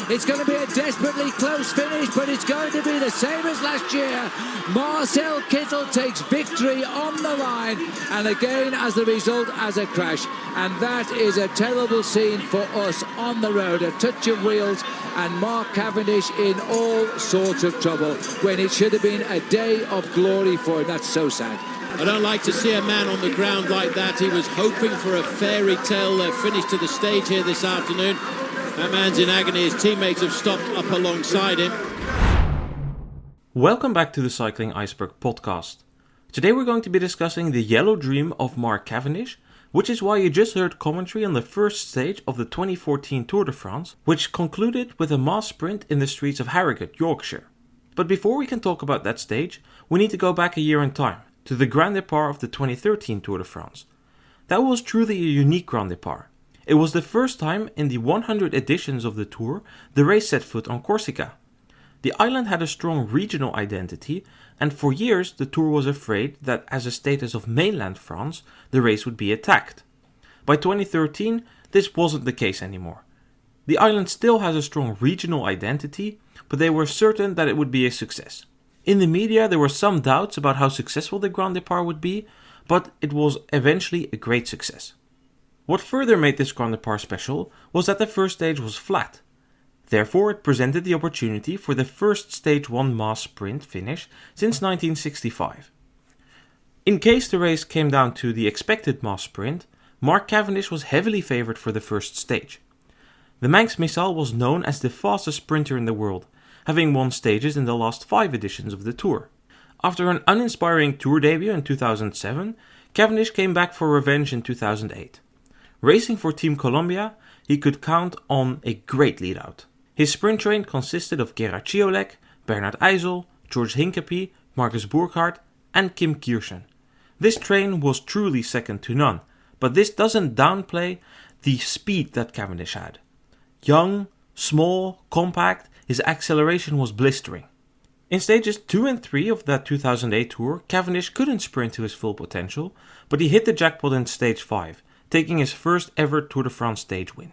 It's going to be a desperately close finish, but it's going to be the same as last year. Marcel Kittel takes victory on the line, and again, as the result, as a crash. And that is a terrible scene for us on the road. A touch of wheels and Mark Cavendish in all sorts of trouble when it should have been a day of glory for him. That's so sad. I don't like to see a man on the ground like that. He was hoping for a fairy tale finish to the stage here this afternoon. That man's in agony. His teammates have stopped up alongside him. Welcome back to the Cycling Iceberg podcast. Today we're going to be discussing the yellow dream of Mark Cavendish, which is why you just heard commentary on the first stage of the 2014 Tour de France, which concluded with a mass sprint in the streets of Harrogate, Yorkshire. But before we can talk about that stage, we need to go back a year in time, to the Grand Départ of the 2013 Tour de France. That was truly a unique Grand Départ. It was the first time in the 100 editions of the Tour the race set foot on Corsica. The island had a strong regional identity, and for years the Tour was afraid that as a status of mainland France, the race would be attacked. By 2013, this wasn't the case anymore. The island still has a strong regional identity, but they were certain that it would be a success. In the media, there were some doubts about how successful the Grand Départ would be, but it was eventually a great success. What further made this Grand Départ special was that the first stage was flat. Therefore, it presented the opportunity for the first Stage 1 mass sprint finish since 1965. In case the race came down to the expected mass sprint, Mark Cavendish was heavily favoured for the first stage. The Manx Missile was known as the fastest sprinter in the world, having won stages in the last 5 editions of the Tour. After an uninspiring Tour debut in 2007, Cavendish came back for revenge in 2008. Racing for Team Columbia, he could count on a great lead-out. His sprint train consisted of Gerard Ciolek, Bernard Eisel, George Hincapie, Marcus Burkhardt and Kim Kiersen. This train was truly second to none, but this doesn't downplay the speed that Cavendish had. Young, small, compact, his acceleration was blistering. In stages 2 and 3 of that 2008 Tour, Cavendish couldn't sprint to his full potential, but he hit the jackpot in stage 5, taking his first ever Tour de France stage win.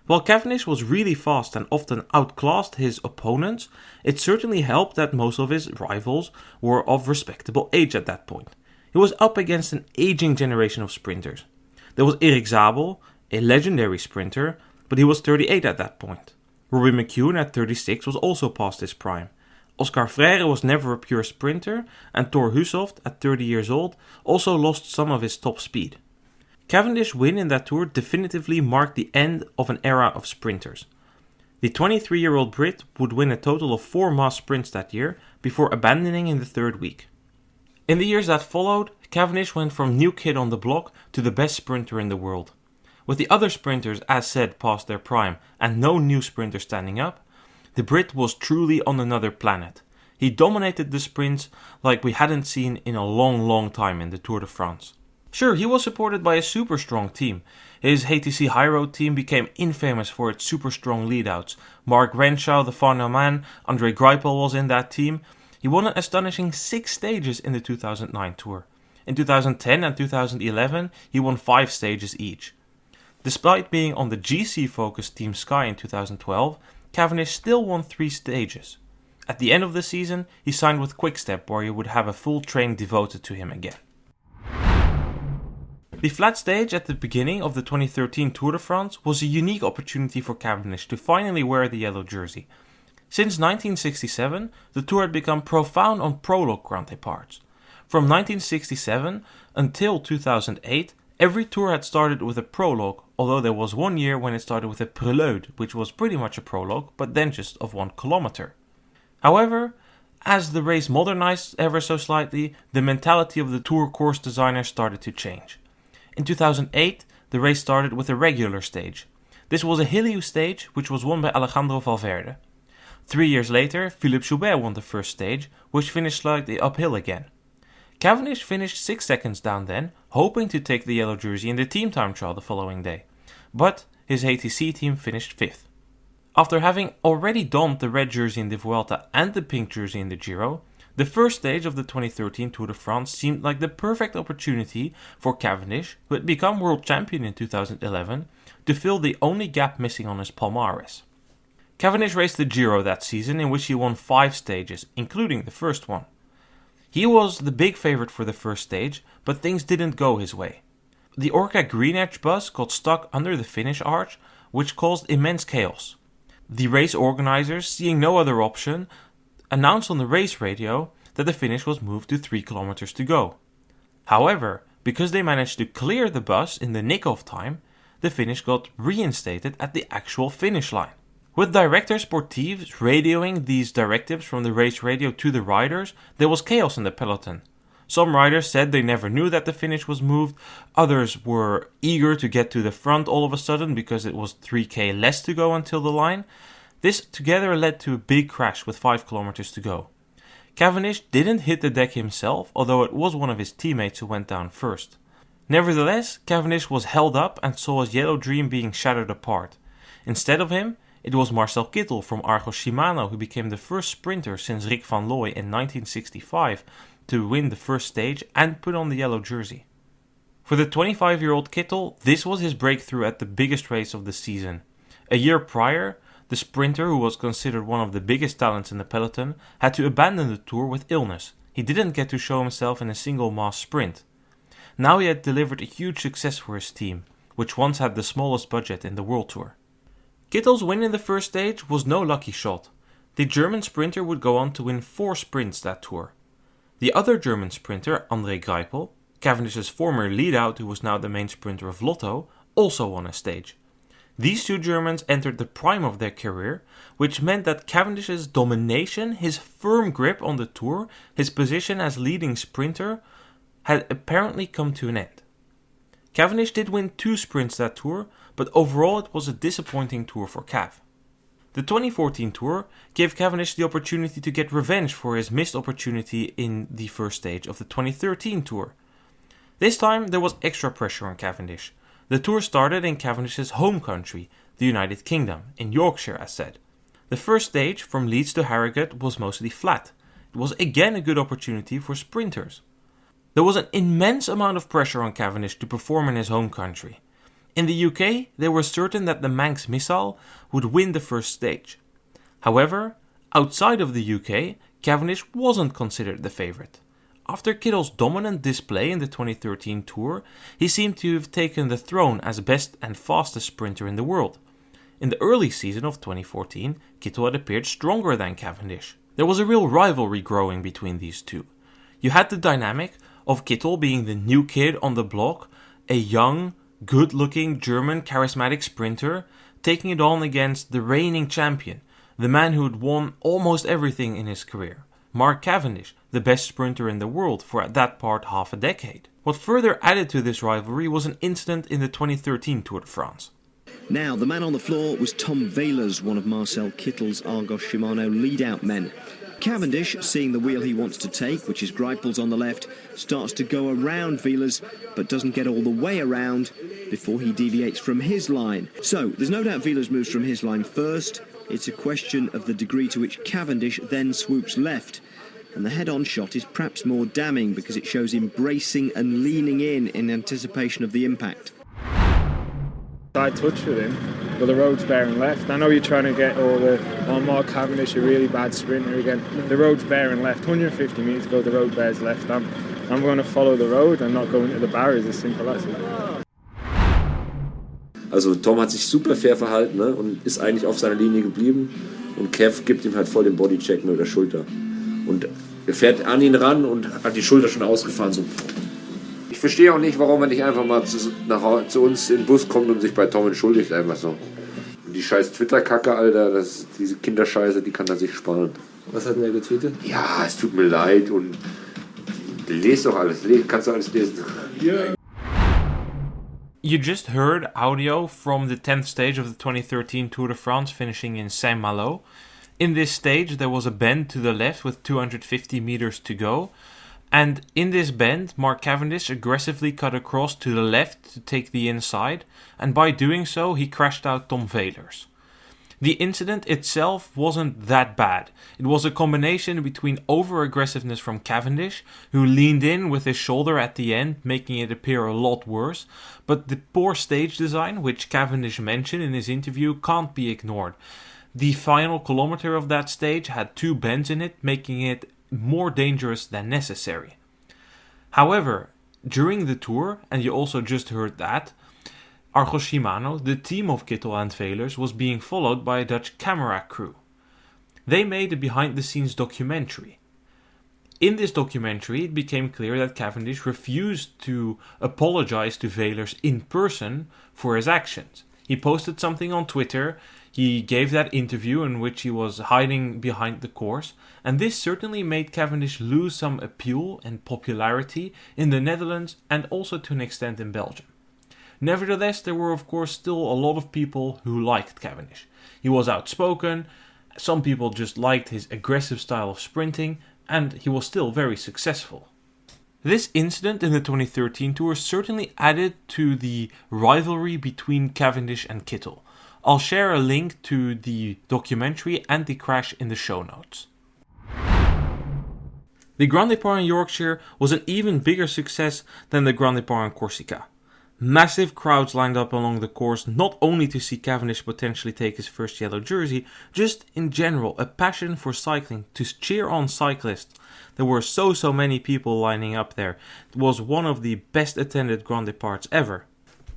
While Cavendish was really fast and often outclassed his opponents, it certainly helped that most of his rivals were of respectable age at that point. He was up against an aging generation of sprinters. There was Erik Zabel, a legendary sprinter, but he was 38 at that point. Robbie McEwen at 36 was also past his prime. Oscar Freire was never a pure sprinter, and Thor Hushovd, at 30 years old, also lost some of his top speed. Cavendish's win in that Tour definitively marked the end of an era of sprinters. The 23-year-old Brit would win a total of 4 mass sprints that year, before abandoning in the 3rd week. In the years that followed, Cavendish went from new kid on the block to the best sprinter in the world. With the other sprinters, as said, past their prime, and no new sprinter standing up, the Brit was truly on another planet. He dominated the sprints like we hadn't seen in a long time in the Tour de France. Sure, he was supported by a super strong team. His HTC High Road team became infamous for its super strong leadouts. Mark Renshaw, the final man, André Greipel was in that team. He won an astonishing 6 stages in the 2009 Tour. In 2010 and 2011, he won 5 stages each. Despite being on the GC-focused Team Sky in 2012, Cavendish still won 3 stages. At the end of the season, he signed with Quick-Step, where he would have a full train devoted to him again. The flat stage at the beginning of the 2013 Tour de France was a unique opportunity for Cavendish to finally wear the yellow jersey. Since 1967, the Tour had become profound on prologue Grand Départs. From 1967 until 2008, every Tour had started with a prologue, although there was one year when it started with a prelude, which was pretty much a prologue, but then just of 1 kilometer. However, as the race modernized ever so slightly, the mentality of the Tour course designers started to change. In 2008, the race started with a regular stage. This was a hilly stage, which was won by Alejandro Valverde. 3 years later, Philippe Joubert won the first stage, which finished slightly uphill again. Cavendish finished 6 seconds down then, hoping to take the yellow jersey in the team time trial the following day. But his ATC team finished 5th. After having already donned the red jersey in the Vuelta and the pink jersey in the Giro, the first stage of the 2013 Tour de France seemed like the perfect opportunity for Cavendish, who had become world champion in 2011, to fill the only gap missing on his palmares. Cavendish raced the Giro that season, in which he won 5 stages, including the first one. He was the big favourite for the first stage, but things didn't go his way. The Orca Green Edge bus got stuck under the finish arch, which caused immense chaos. The race organisers, seeing no other option, announced on the race radio that the finish was moved to 3 kilometers to go. However, because they managed to clear the bus in the nick of time, the finish got reinstated at the actual finish line. With directors sportifs radioing these directives from the race radio to the riders, there was chaos in the peloton. Some riders said they never knew that the finish was moved, others were eager to get to the front all of a sudden because it was 3k less to go until the line. This together led to a big crash with 5 kilometers to go. Cavendish didn't hit the deck himself, although it was one of his teammates who went down first. Nevertheless, Cavendish was held up and saw his yellow dream being shattered apart. Instead of him, it was Marcel Kittel from Argos Shimano who became the first sprinter since Rick van Looy in 1965 to win the first stage and put on the yellow jersey. For the 25-year-old Kittel, this was his breakthrough at the biggest race of the season. A year prior, the sprinter, who was considered one of the biggest talents in the peloton, had to abandon the Tour with illness. He didn't get to show himself in a single mass sprint. Now he had delivered a huge success for his team, which once had the smallest budget in the World Tour. Kittel's win in the first stage was no lucky shot. The German sprinter would go on to win 4 sprints that Tour. The other German sprinter, André Greipel, Cavendish's former lead-out who was now the main sprinter of Lotto, also won a stage. These 2 Germans entered the prime of their career, which meant that Cavendish's domination, his firm grip on the Tour, his position as leading sprinter, had apparently come to an end. Cavendish did win 2 sprints that Tour, but overall it was a disappointing Tour for Cav. The 2014 Tour gave Cavendish the opportunity to get revenge for his missed opportunity in the first stage of the 2013 Tour. This time there was extra pressure on Cavendish. The Tour started in Cavendish's home country, the United Kingdom, in Yorkshire as said. The first stage from Leeds to Harrogate was mostly flat. It was again a good opportunity for sprinters. There was an immense amount of pressure on Cavendish to perform in his home country. In the UK, they were certain that the Manx Missile would win the first stage. However, outside of the UK, Cavendish wasn't considered the favourite. After Kittel's dominant display in the 2013 Tour, he seemed to have taken the throne as best and fastest sprinter in the world. In the early season of 2014, Kittel had appeared stronger than Cavendish. There was a real rivalry growing between these two. You had the dynamic of Kittel being the new kid on the block, a young, good-looking German charismatic sprinter, taking it on against the reigning champion, the man who had won almost everything in his career, Mark Cavendish, the best sprinter in the world for at that part half a decade. What further added to this rivalry was an incident in the 2013 Tour de France. Now, the man on the floor was Tom Vehlers, one of Marcel Kittel's Argos Shimano lead-out men. Cavendish, seeing the wheel he wants to take, which is Greipel's on the left, starts to go around Vehlers, but doesn't get all the way around before he deviates from his line. So, there's no doubt Vehlers moves from his line first. It's a question of the degree to which Cavendish then swoops left. And the head-on shot is perhaps more damning because it shows him bracing and leaning in anticipation of the impact. I touch with him, but the road's bearing left. I know you're trying to get Mark Cavendish, a really bad sprinter again. The road's bearing left. 150 metres ago, the road bears left. I'm going to follow the road and not go into the barriers, as simple as it. Also Tom hat sich super fair verhalten, ne, und ist eigentlich auf seiner Linie geblieben. Und Kev gibt ihm halt voll den Bodycheck mit der Schulter. Und er fährt an ihn ran und hat die Schulter schon ausgefahren. So. Ich verstehe auch nicht, warum er nicht einfach mal zu uns in den Bus kommt und sich bei Tom entschuldigt, einfach so. Und die scheiß Twitter-Kacke, Alter, diese Kinderscheiße, die kann er sich sparen. Was hat denn er getweetet? Ja, es tut mir leid und lest doch alles, kannst du alles lesen. Yeah. You just heard audio from the 10th stage of the 2013 Tour de France finishing in Saint-Malo. In this stage there was a bend to the left with 250 meters to go. And in this bend, Mark Cavendish aggressively cut across to the left to take the inside, and by doing so he crashed out Tom Vehlers. The incident itself wasn't that bad. It was a combination between over-aggressiveness from Cavendish, who leaned in with his shoulder at the end, making it appear a lot worse, but the poor stage design, which Cavendish mentioned in his interview, can't be ignored. The final kilometer of that stage had 2 bends in it, making it more dangerous than necessary. However, during the tour, and you also just heard that, Argos Shimano, the team of Kittel and Velers, was being followed by a Dutch camera crew. They made a behind-the-scenes documentary. In this documentary, it became clear that Cavendish refused to apologize to Velers in person for his actions. He posted something on Twitter, he gave that interview in which he was hiding behind the course, and this certainly made Cavendish lose some appeal and popularity in the Netherlands and also to an extent in Belgium. Nevertheless, there were of course still a lot of people who liked Cavendish. He was outspoken, some people just liked his aggressive style of sprinting, and he was still very successful. This incident in the 2013 Tour certainly added to the rivalry between Cavendish and Kittel. I'll share a link to the documentary and the crash in the show notes. The Grand Départ in Yorkshire was an even bigger success than the Grand Départ in Corsica. Massive crowds lined up along the course not only to see Cavendish potentially take his first yellow jersey, just in general a passion for cycling, to cheer on cyclists. There were so many people lining up there. It was one of the best attended Grand Départs ever.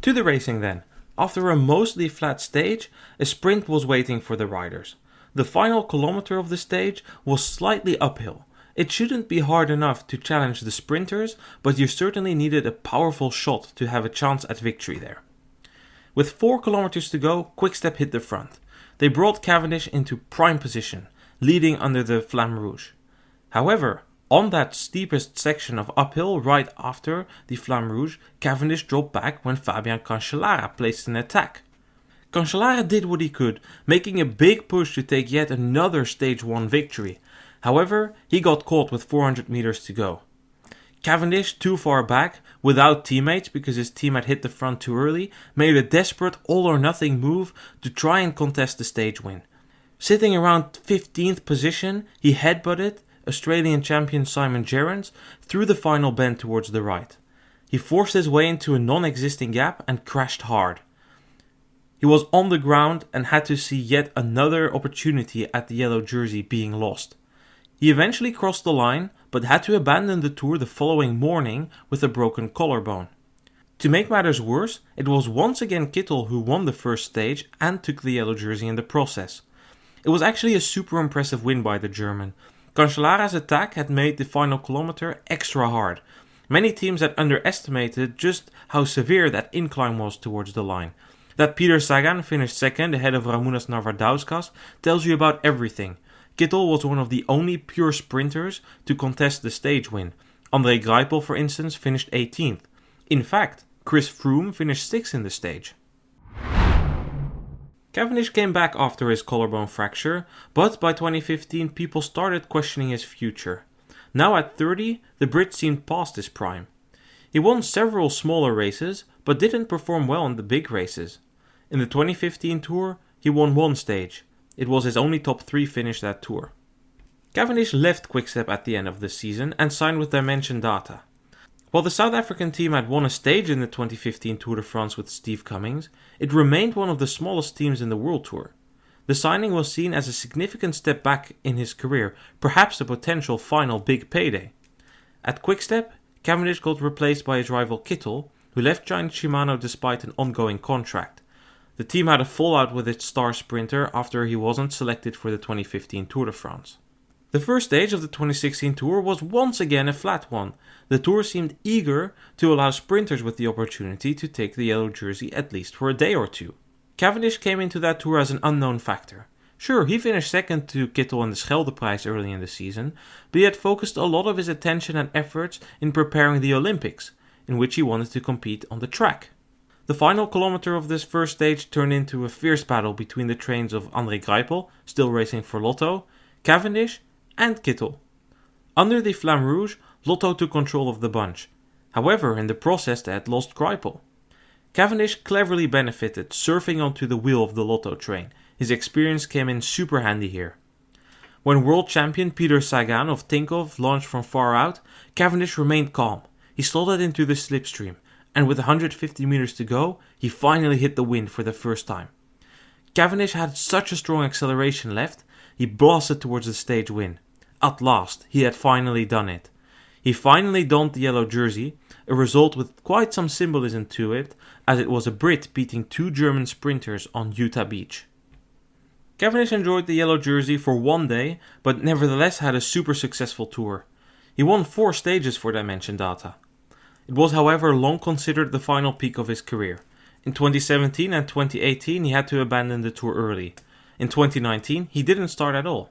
To the racing then. After a mostly flat stage, a sprint was waiting for the riders. The final kilometer of the stage was slightly uphill. It shouldn't be hard enough to challenge the sprinters, but you certainly needed a powerful shot to have a chance at victory there. With 4 kilometers to go, Quickstep hit the front. They brought Cavendish into prime position, leading under the Flamme Rouge. However, on that steepest section of uphill right after the Flamme Rouge, Cavendish dropped back when Fabian Cancellara placed an attack. Cancellara did what he could, making a big push to take yet another Stage 1 victory. However, he got caught with 400 meters to go. Cavendish, too far back, without teammates because his team had hit the front too early, made a desperate all-or-nothing move to try and contest the stage win. Sitting around 15th position, he headbutted Australian champion Simon Gerrans through the final bend towards the right. He forced his way into a non-existing gap and crashed hard. He was on the ground and had to see yet another opportunity at the yellow jersey being lost. He eventually crossed the line, but had to abandon the tour the following morning with a broken collarbone. To make matters worse, it was once again Kittel who won the first stage and took the yellow jersey in the process. It was actually a super impressive win by the German. Cancellara's attack had made the final kilometer extra hard. Many teams had underestimated just how severe that incline was towards the line. That Peter Sagan finished second ahead of Ramūnas Narvadauskas tells you about everything. Kittel was one of the only pure sprinters to contest the stage win. André Greipel, for instance, finished 18th. In fact, Chris Froome finished 6th in the stage. Cavendish came back after his collarbone fracture, but by 2015 people started questioning his future. Now at 30, the Brit seemed past his prime. He won several smaller races, but didn't perform well in the big races. In the 2015 Tour, he won one stage. It was his only top 3 finish that tour. Cavendish left Quickstep at the end of the season and signed with Dimension Data. While the South African team had won a stage in the 2015 Tour de France with Steve Cummings, it remained one of the smallest teams in the World Tour. The signing was seen as a significant step back in his career, perhaps a potential final big payday. At Quickstep, Cavendish got replaced by his rival Kittel, who left Giant Shimano despite an ongoing contract. The team had a fallout with its star sprinter after he wasn't selected for the 2015 Tour de France. The first stage of the 2016 Tour was once again a flat one. The Tour seemed eager to allow sprinters with the opportunity to take the yellow jersey at least for a day or two. Cavendish came into that Tour as an unknown factor. Sure, he finished second to Kittel in the Scheldeprijs early in the season, but he had focused a lot of his attention and efforts in preparing the Olympics, in which he wanted to compete on the track. The final kilometer of this first stage turned into a fierce battle between the trains of André Greipel, still racing for Lotto, Cavendish and Kittel. Under the Flamme Rouge, Lotto took control of the bunch. However, in the process they had lost Greipel. Cavendish cleverly benefited, surfing onto the wheel of the Lotto train. His experience came in super handy here. When world champion Peter Sagan of Tinkoff launched from far out, Cavendish remained calm. He slotted into the slipstream, and with 150 meters to go, he finally hit the wind for the first time. Cavendish had such a strong acceleration left, he blasted towards the stage win. At last, he had finally done it. He finally donned the yellow jersey, a result with quite some symbolism to it, as it was a Brit beating 2 German sprinters on Utah Beach. Cavendish enjoyed the yellow jersey for one day, but nevertheless had a super successful tour. He won 4 stages for Dimension Data. It was, however, long considered the final peak of his career. In 2017 and 2018 he had to abandon the tour early. In 2019 he didn't start at all.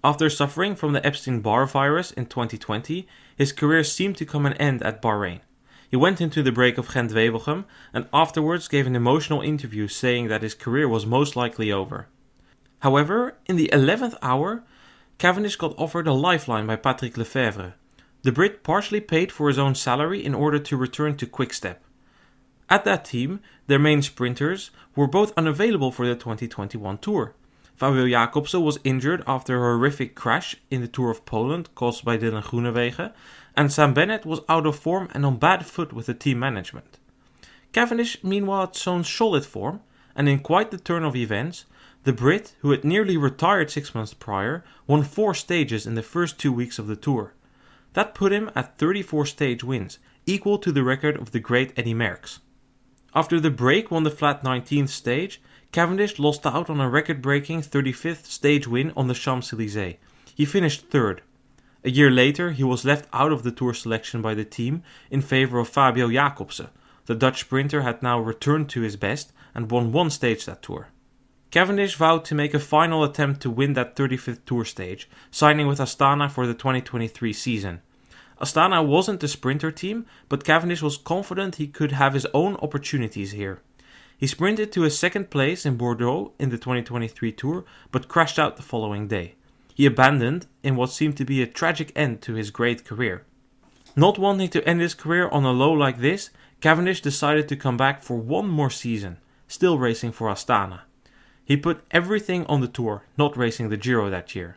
After suffering from the Epstein-Barr virus in 2020, his career seemed to come an end at Bahrain. He went into the break of Gent-Wevelgem and afterwards gave an emotional interview saying that his career was most likely over. However, in the 11th hour, Cavendish got offered a lifeline by Patrick Lefevere. The Brit partially paid for his own salary in order to return to Quick-Step. At that team, their main sprinters were both unavailable for the 2021 Tour. Fabio Jacobsen was injured after a horrific crash in the Tour of Poland caused by Dylan Groenewegen, and Sam Bennett was out of form and on bad foot with the team management. Cavendish meanwhile had shown solid form, and in quite the turn of events, the Brit, who had nearly retired 6 months prior, won 4 stages in the first 2 weeks of the Tour. That put him at 34 stage wins, equal to the record of the great Eddy Merckx. After the break won the flat 19th stage, Cavendish lost out on a record-breaking 35th stage win on the Champs-Élysées. He finished 3rd. A year later, he was left out of the Tour selection by the team in favour of Fabio Jacobsen. The Dutch sprinter had now returned to his best and won 1 stage that Tour. Cavendish vowed to make a final attempt to win that 35th Tour stage, signing with Astana for the 2023 season. Astana wasn't the sprinter team, but Cavendish was confident he could have his own opportunities here. He sprinted to a 2nd place in Bordeaux in the 2023 Tour, but crashed out the following day. He abandoned in what seemed to be a tragic end to his great career. Not wanting to end his career on a low like this, Cavendish decided to come back for 1 more season, still racing for Astana. He put everything on the Tour, not racing the Giro that year.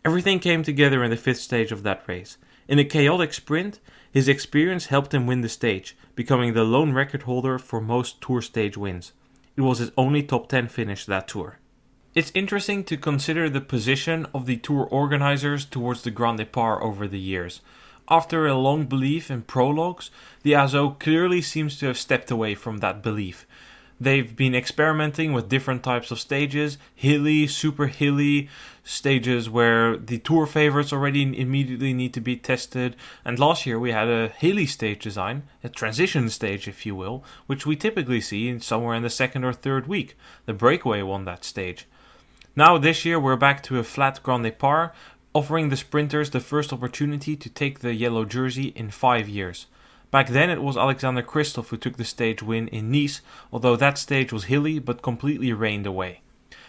Everything came together in the 5th stage of that race. In a chaotic sprint, his experience helped him win the stage, becoming the lone record holder for most Tour stage wins. It was his only top 10 finish that Tour. It's interesting to consider the position of the Tour organizers towards the Grand Départ over the years. After a long belief in prologues, the ASO clearly seems to have stepped away from that belief. They've been experimenting with different types of stages, hilly, super hilly, stages where the Tour favorites already immediately need to be tested. And last year we had a hilly stage design, a transition stage if you will, which we typically see somewhere in the 2nd or 3rd week. The Breakaway won that stage. Now this year we're back to a flat Grand Départ, offering the sprinters the first opportunity to take the yellow jersey in 5 years. Back then it was Alexander Kristoff who took the stage win in Nice, although that stage was hilly but completely rained away.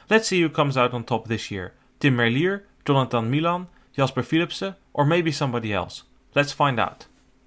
Let's see who comes out on top this year. Tim Merlier, Jonathan Milan, Jasper Philipsen, or maybe somebody else. Let's find out.